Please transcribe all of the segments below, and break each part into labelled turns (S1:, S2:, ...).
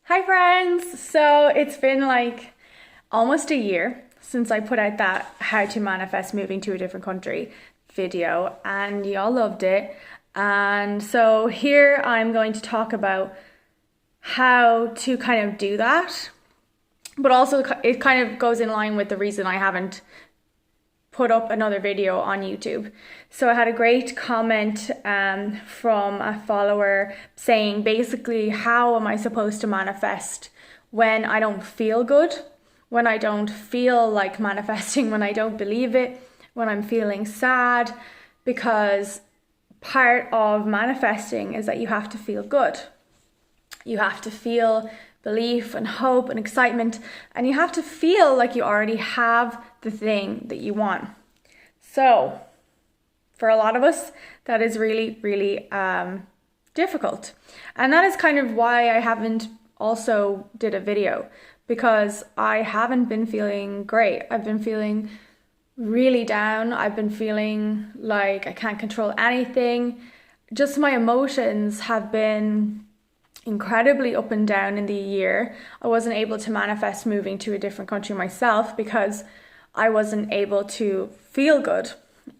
S1: Hi friends! So it's been like almost a year since I put out that how to manifest moving to a different country video and y'all loved it. And so here I'm going to talk about how to kind of do that, but also it kind of goes in line with the reason I haven't put up another video on YouTube. So I had a great comment from a follower saying basically, how am I supposed to manifest when I don't feel good, when I don't feel like manifesting, when I don't believe it, when I'm feeling sad? Because part of manifesting is that you have to feel good. You have to feel belief and hope and excitement, and you have to feel like you already have the thing that you want. So for a lot of us, that is really, really difficult. And that is kind of why I haven't also did a video, because I haven't been feeling great. I've been feeling really down. I've been feeling like I can't control anything. Just my emotions have been incredibly up and down in the year. I wasn't able to manifest moving to a different country myself because I wasn't able to feel good.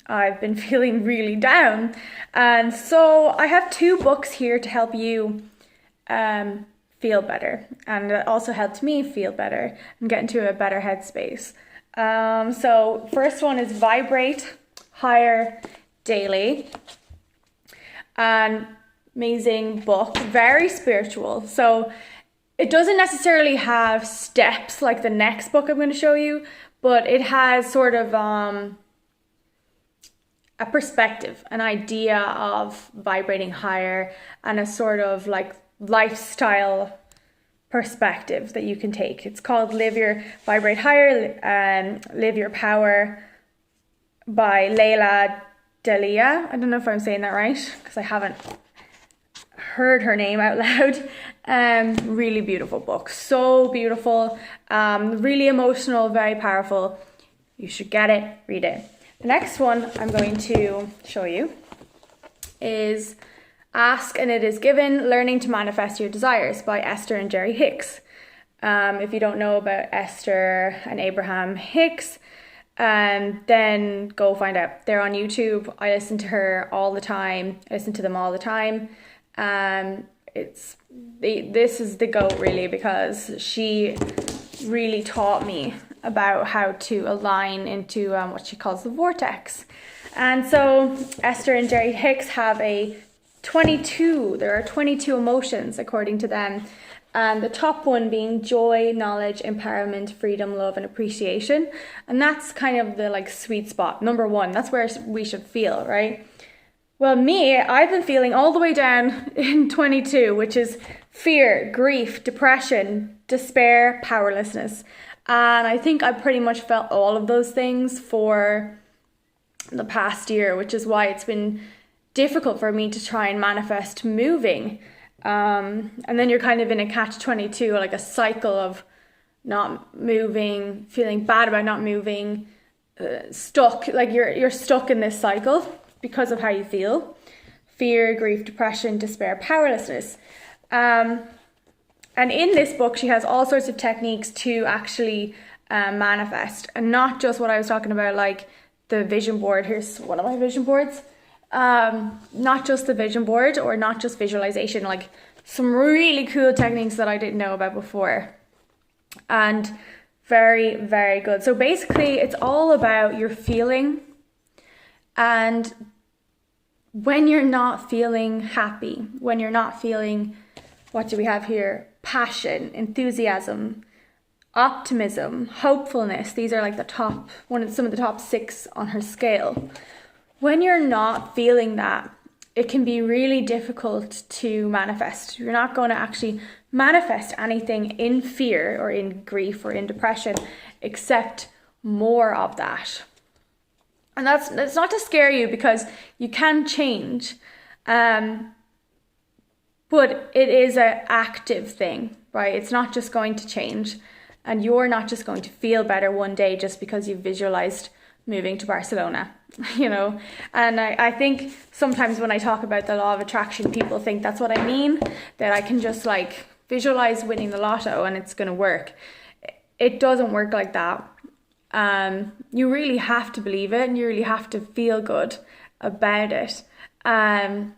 S1: I've been feeling really down. And so I have two books here to help you feel better. And it also helped me feel better and get into a better headspace. So first one is Vibrate Higher Daily. And amazing book, very spiritual. So it doesn't necessarily have steps like the next book I'm going to show you, but it has sort of a perspective, an idea of vibrating higher, and a sort of like lifestyle perspective that you can take. It's called Vibrate Higher, Live Your Power by Layla Delia. I don't know if I'm saying that right, because I haven't heard her name out loud. Really beautiful book, so beautiful, really emotional, very powerful. You should get it, read it. The next one I'm going to show you is Ask and It Is Given, Learning to Manifest Your Desires by Esther and Jerry Hicks. If you don't know about Esther and Abraham Hicks, then go find out. They're on YouTube. I listen to her all the time. I listen to them all the time. This is the GOAT really, because she really taught me about how to align into what she calls the vortex. And so Esther and Jerry Hicks have there are 22 emotions according to them. And the top one being joy, knowledge, empowerment, freedom, love, and appreciation. And that's kind of the like sweet spot. Number one, that's where we should feel, right? Well, I've been feeling all the way down in 22, which is fear, grief, depression, despair, powerlessness. And I think I pretty much felt all of those things for the past year, which is why it's been difficult for me to try and manifest moving. And then you're kind of in a catch-22, like a cycle of not moving, feeling bad about not moving, stuck, like you're stuck in this cycle because of how you feel. Fear, grief, depression, despair, powerlessness. And in this book, she has all sorts of techniques to actually manifest. And not just what I was talking about, like the vision board. Here's one of my vision boards. Not just the vision board or not just visualization, like some really cool techniques that I didn't know about before. And very, very good. So basically, it's all about your feeling. And when you're not feeling happy, when you're not feeling, what do we have here? Passion, enthusiasm, optimism, hopefulness. These are like some of the top 6 on her scale. When you're not feeling that, it can be really difficult to manifest. You're not going to actually manifest anything in fear or in grief or in depression, except more of that. And that's not to scare you, because you can change. But it is an active thing, right? It's not just going to change. And you're not just going to feel better one day just because you've visualized moving to Barcelona, And I think sometimes when I talk about the law of attraction, people think that's what I mean, that I can just like visualize winning the lotto and it's going to work. It doesn't work like that. You really have to believe it, and you really have to feel good about it. And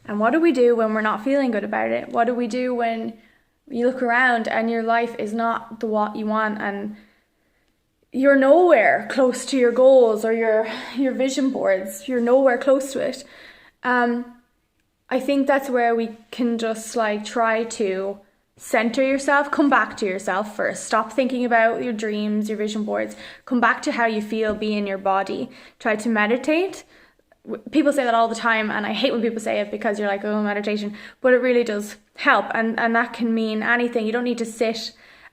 S1: what do we do when we're not feeling good about it? What do we do when you look around and your life is not what you want, and you're nowhere close to your goals or your vision boards? You're nowhere close to it. I think that's where we can just like try to center yourself, come back to yourself first. Stop thinking about your dreams, your vision boards. Come back to how you feel, be in your body. Try to meditate. People say that all the time, and I hate when people say it because you're like, oh, meditation, but it really does help, and that can mean anything. You don't need to sit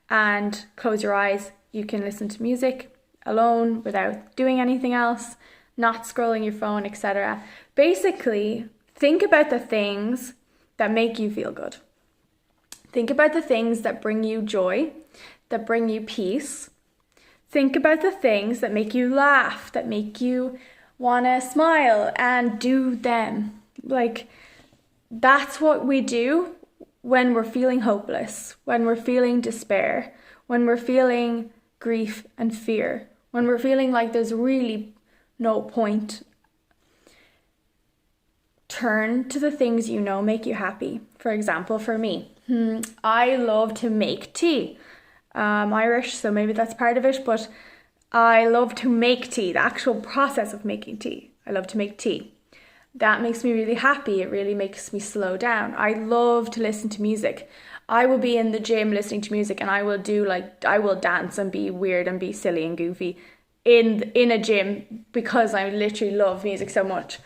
S1: and close your eyes. You can listen to music alone without doing anything else, not scrolling your phone, etc. Basically, think about the things that make you feel good. Think about the things that bring you joy, that bring you peace. Think about the things that make you laugh, that make you want to smile, and do them. Like, that's what we do when we're feeling hopeless, when we're feeling despair, when we're feeling grief and fear, when we're feeling like there's really no point. Turn to the things you know make you happy. For example, for me, I love to make tea. I'm Irish, so maybe that's part of it, but I love to make tea, the actual process of making tea. I love to make tea. That makes me really happy. It really makes me slow down. I love to listen to music. I will be in the gym listening to music, and I will dance and be weird and be silly and goofy in a gym because I literally love music so much.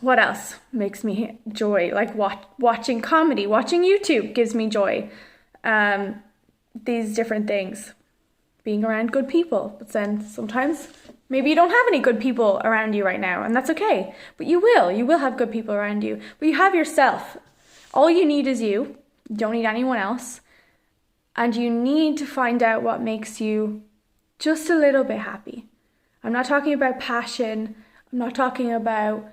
S1: What else makes me joy? Like watching comedy, watching YouTube gives me joy. These different things. Being around good people. But then sometimes maybe you don't have any good people around you right now, and that's okay. But you will have good people around you. But you have yourself. All you need is you. You don't need anyone else. And you need to find out what makes you just a little bit happy. I'm not talking about passion. I'm not talking about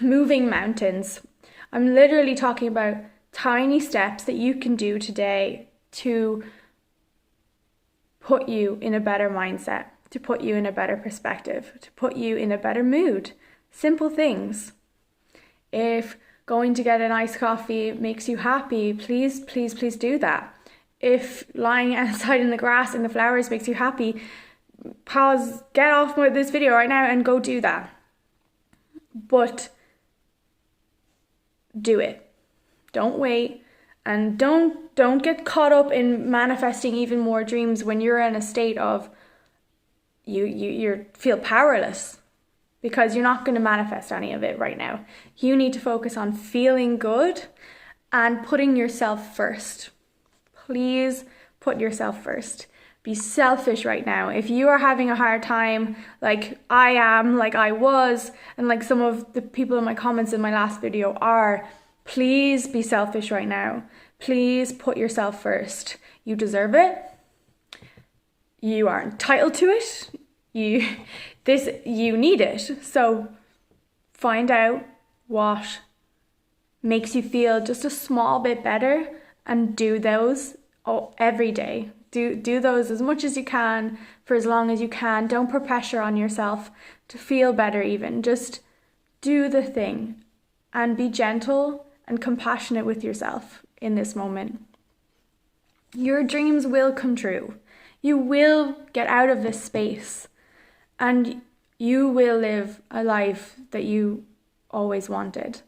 S1: moving mountains. I'm literally talking about tiny steps that you can do today to put you in a better mindset, to put you in a better perspective, to put you in a better mood. Simple things. If going to get an iced coffee makes you happy, please do that. If lying outside in the grass in the flowers makes you happy, pause, get off this video right now and go do that. But do it. Don't wait, and don't get caught up in manifesting even more dreams when you're in a state of you feel powerless, because you're not going to manifest any of it right now. You need to focus on feeling good and putting yourself first. Please put yourself first. Be selfish right now. If you are having a hard time, like I am, like I was, and like some of the people in my comments in my last video are, please be selfish right now. Please put yourself first. You deserve it. You are entitled to it. You need it. So find out what makes you feel just a small bit better and do those every day. Do those as much as you can for as long as you can. Don't put pressure on yourself to feel better even. Just do the thing and be gentle and compassionate with yourself in this moment. Your dreams will come true. You will get out of this space and you will live a life that you always wanted.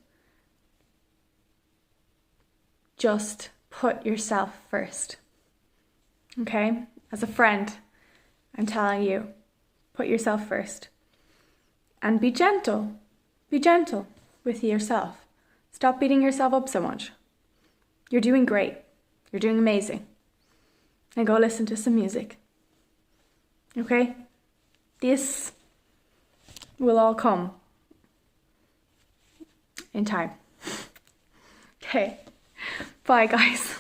S1: Just put yourself first. Okay? As a friend, I'm telling you, put yourself first. And be gentle. Be gentle with yourself. Stop beating yourself up so much. You're doing great. You're doing amazing. And go listen to some music. Okay? This will all come in time. Okay. Bye, guys.